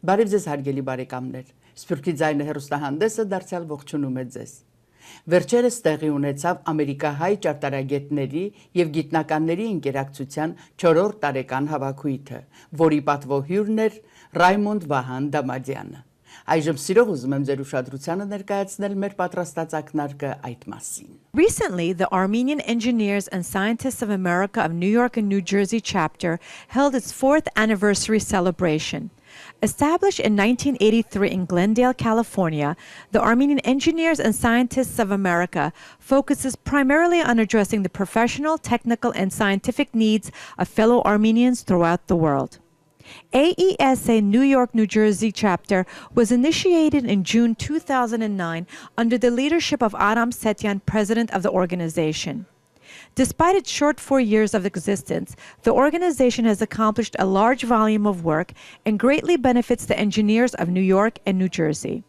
Բարև ձեզ հարգելի բարեկամներ, Սփյուռքի ձայնը հեռուստահանդեսը դարձյալ ողջունում է ձեզ։ Վերջերս տեղի ունեցավ ամերիկահայ ճարտարագետների եւ գիտնականների ընկերակցության 4-րդ տարեկան հավաքույթը, որի պատվոհյուրն էր Ռայմոնդ Վահան Դամադյանը։ Այժմ սիրով ուզում եմ ձեր ուշադրությանը ներկայացնել մեր պատրաստած ակնարկը այդ մասին։ Recently, the Armenian Engineers and Scientists of America of New York and New Jersey chapter held its 4th anniversary celebration. Established in 1983 in Glendale, California, the Armenian Engineers and Scientists of America focuses primarily on addressing the professional, technical, and scientific needs of fellow Armenians throughout the world. AESA New York, New Jersey chapter was initiated in June 2009 under the leadership of Aram Setyan, president of the organization. Despite its short 4 years of existence, the organization has accomplished a large volume of work and greatly benefits the engineers of New York and New Jersey.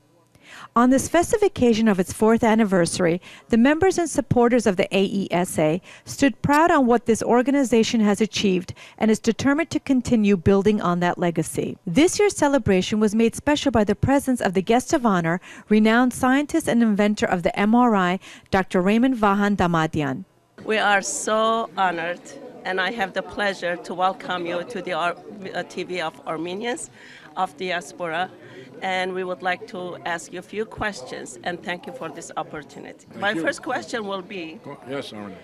On this festive occasion of its 4th anniversary, the members and supporters of the AESA stood proud on what this organization has achieved and is determined to continue building on that legacy. This year's celebration was made special by the presence of the guest of honor, renowned scientist and inventor of the MRI, Dr. Raymond Vahan Damadyan. We are so honored, and I have the pleasure to welcome you to the TV of Armenians of diaspora. And we would like to ask you a few questions, and thank you for this opportunity. My first question will be, yes, Arnie.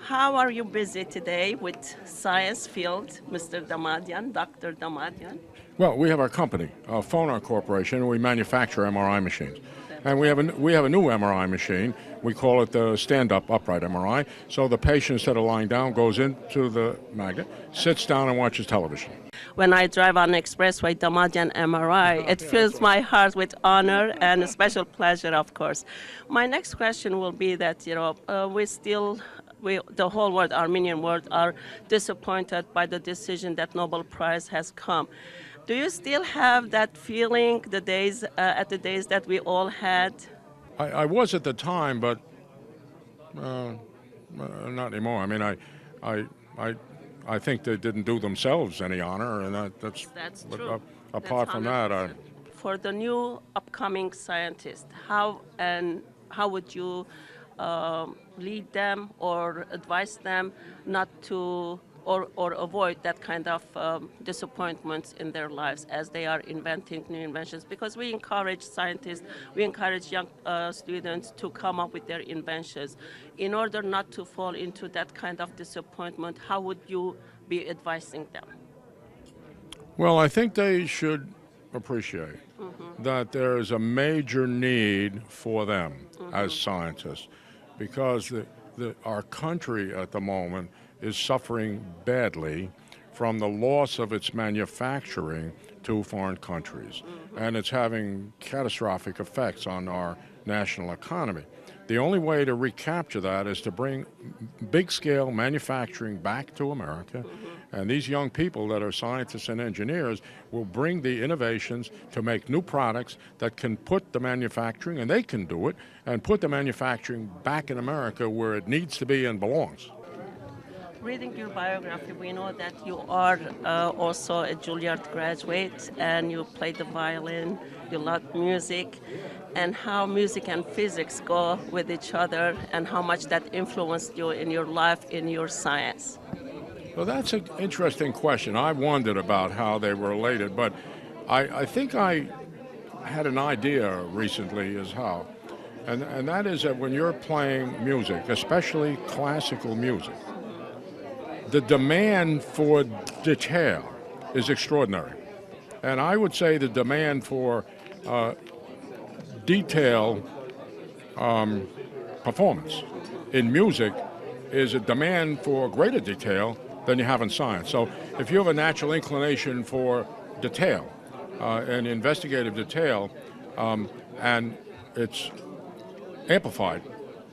How are you busy today with science field, Mr. Damadyan, Dr. Damadyan? Well, we have our company, Phonar Corporation, and we manufacture MRI machines. And we have a new MRI machine. We call it the stand-up upright MRI. So the patient, instead of lying down, goes into the magnet, sits down and watches television. When I drive on the expressway, Damadyan MRI, it fills my heart with honor and a special pleasure, of course. My next question will be that, the whole world, Armenian world, are disappointed by the decision that Nobel Prize has come. Do you still have that feeling at the days that we all had? I was at the time, but not anymore. I mean, I think they didn't do themselves any honor, and that's true. Apart from that, for the new upcoming scientists, how would you lead them or advise them not to or avoid that kind of disappointments in their lives as they are inventing new inventions? Because we encourage scientists, we encourage young students to come up with their inventions. In order not to fall into that kind of disappointment, how would you be advising them? Well, I think they should appreciate that there is a major need for them as scientists, because our country at the moment is suffering badly from the loss of its manufacturing to foreign countries, and it's having catastrophic effects on our national economy. The only way to recapture that is to bring big-scale manufacturing back to America, and these young people that are scientists and engineers will bring the innovations to make new products that can put the manufacturing, and they can do it, and put the manufacturing back in America where it needs to be and belongs. Reading your biography, we know that you are also a Juilliard graduate, and you play the violin, you love music, and how music and physics go with each other, and how much that influenced you in your life, in your science. Well, that's an interesting question. I wondered about how they were related, but I think I had an idea recently as how. And that is that when you're playing music, especially classical music, the demand for detail is extraordinary. And I would say the demand for detail performance in music is a demand for greater detail than you have in science. So if you have a natural inclination for detail and investigative detail, and it's amplified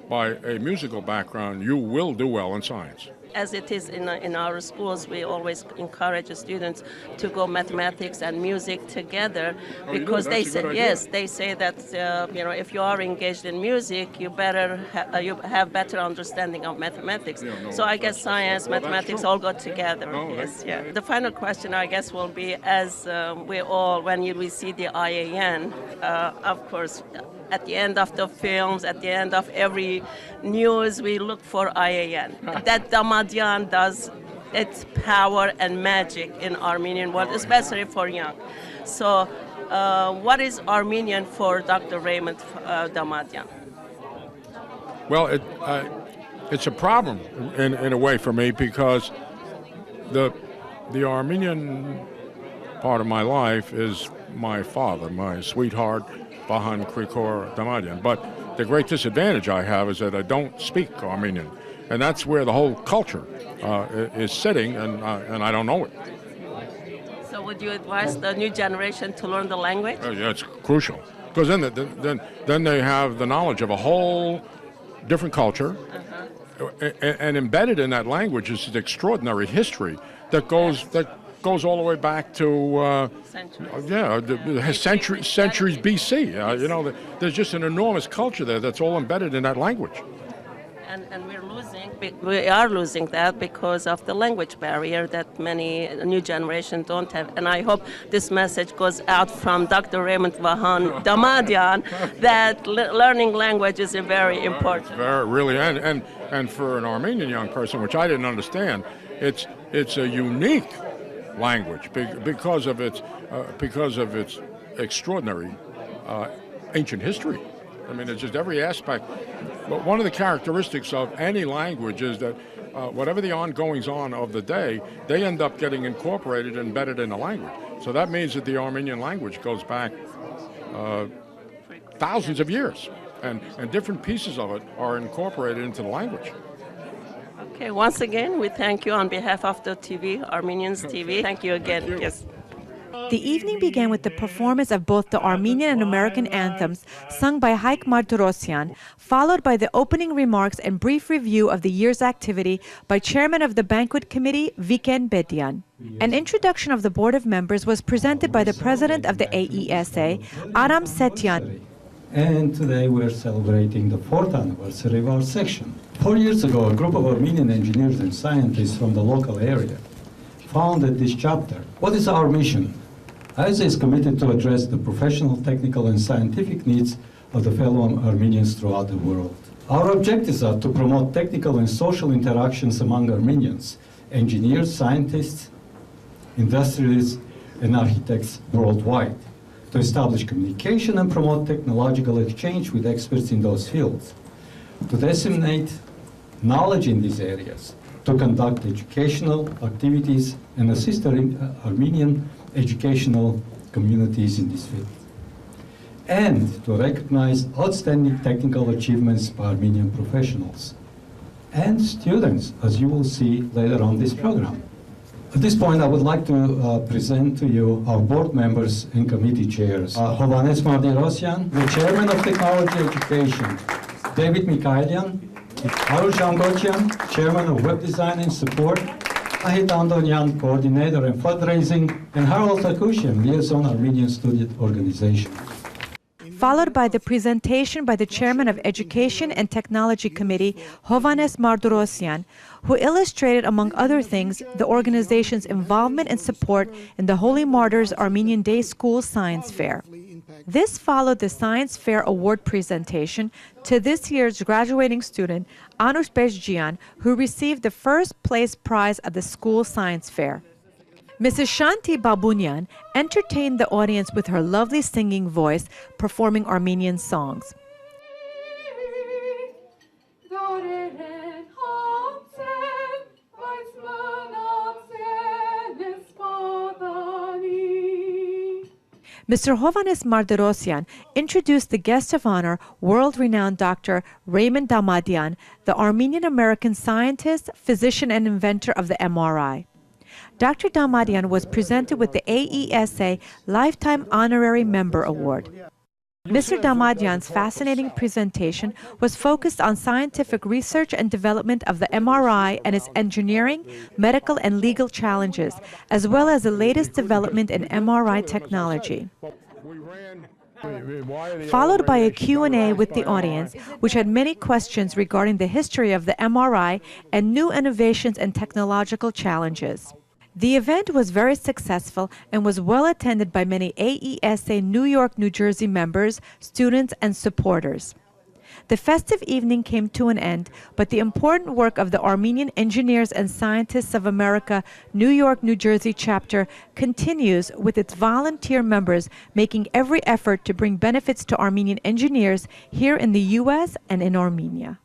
by a musical background, you will do well in science. as it is in our schools, we always encourage the students to go mathematics and music together, because they say, yes, they say that if you are engaged in music, you you have better understanding of mathematics. So I guess science, mathematics all go together. Yes, yeah. The final question, I guess, will be, as when we see the IAN, of course, at the end of the films, at the end of every news, we look for IAN. That Damadyan does its power and magic in Armenian world, especially for young. So what is Armenian for Dr. Raymond Damadyan? Well, it's a problem in a way for me, because the Armenian part of my life is my father, my sweetheart, Bahan Krikor Damadyan. But the great disadvantage I have is that I don't speak Armenian, and that's where the whole culture is sitting, and I don't know it. So would you advise the new generation to learn the language? Yeah, it's crucial, because then they have the knowledge of a whole different culture, and embedded in that language is an extraordinary history that goes all the way back to centuries BC. There's just an enormous culture there that's all embedded in that language. And we are losing that because of the language barrier that many new generation don't have. And I hope this message goes out from Dr. Raymond Vahan Damadyan that learning language is very important. Really, and for an Armenian young person, which I didn't understand, it's a unique language because of its extraordinary ancient history. I mean, it's just every aspect. But one of the characteristics of any language is that whatever the ongoings on of the day, they end up getting incorporated and embedded in the language. So that means that the Armenian language goes back thousands of years, and different pieces of it are incorporated into the language. Okay, once again, we thank you on behalf of the TV, Armenians TV. Thank you again. Thank you. Yes. The evening began with the performance of both the Armenian and American anthems sung by Haik Martirosyan, followed by the opening remarks and brief review of the year's activity by Chairman of the Banquet Committee, Viken Bedian. An introduction of the Board of Members was presented by the President of the AESA, Aram Setyan. And today we're celebrating the 4th anniversary of our section. 4 years ago, a group of Armenian engineers and scientists from the local area founded this chapter. What is our mission? AESA is committed to address the professional, technical, and scientific needs of the fellow Armenians throughout the world. Our objectives are to promote technical and social interactions among Armenians, engineers, scientists, industrialists, and architects worldwide, to establish communication and promote technological exchange with experts in those fields, to disseminate knowledge in these areas, to conduct educational activities and assist Armenian educational communities in this field, and to recognize outstanding technical achievements by Armenian professionals and students, as you will see later on this program. At this point, I would like to present to you our board members and committee chairs. Hovannes Martirosyan, the Chairman of Technology Education, David Mikhailian, Arul Jangochian, Chairman of Web Design and Support, Ahit Andonyan, Coordinator and Fundraising, and Harold Takushian, Liaison Armenian Student Organization. Followed by the presentation by the Chairman of Education and Technology Committee, Hovannes Martirosyan, who illustrated, among other things, the organization's involvement and support in the Holy Martyrs Armenian Day School Science Fair. This followed the Science Fair Award presentation to this year's graduating student, Anush Bezjian, who received the first place prize at the school science fair. Mrs. Shanti Babunyan entertained the audience with her lovely singing voice, performing Armenian songs. Mr. Hovannes Martirosyan introduced the guest of honor, world-renowned Dr. Raymond Damadyan, the Armenian-American scientist, physician, and inventor of the MRI. Dr. Damadyan was presented with the AESA Lifetime Honorary Member Award. Mr. Damadyan's fascinating presentation was focused on scientific research and development of the MRI and its engineering, medical, and legal challenges, as well as the latest development in MRI technology. Followed by a Q&A with the audience, which had many questions regarding the history of the MRI and new innovations and technological challenges. The event was very successful and was well attended by many AESA New York, New Jersey members, students, and supporters. The festive evening came to an end, but the important work of the Armenian Engineers and Scientists of America New York, New Jersey chapter continues, with its volunteer members making every effort to bring benefits to Armenian engineers here in the U.S. and in Armenia.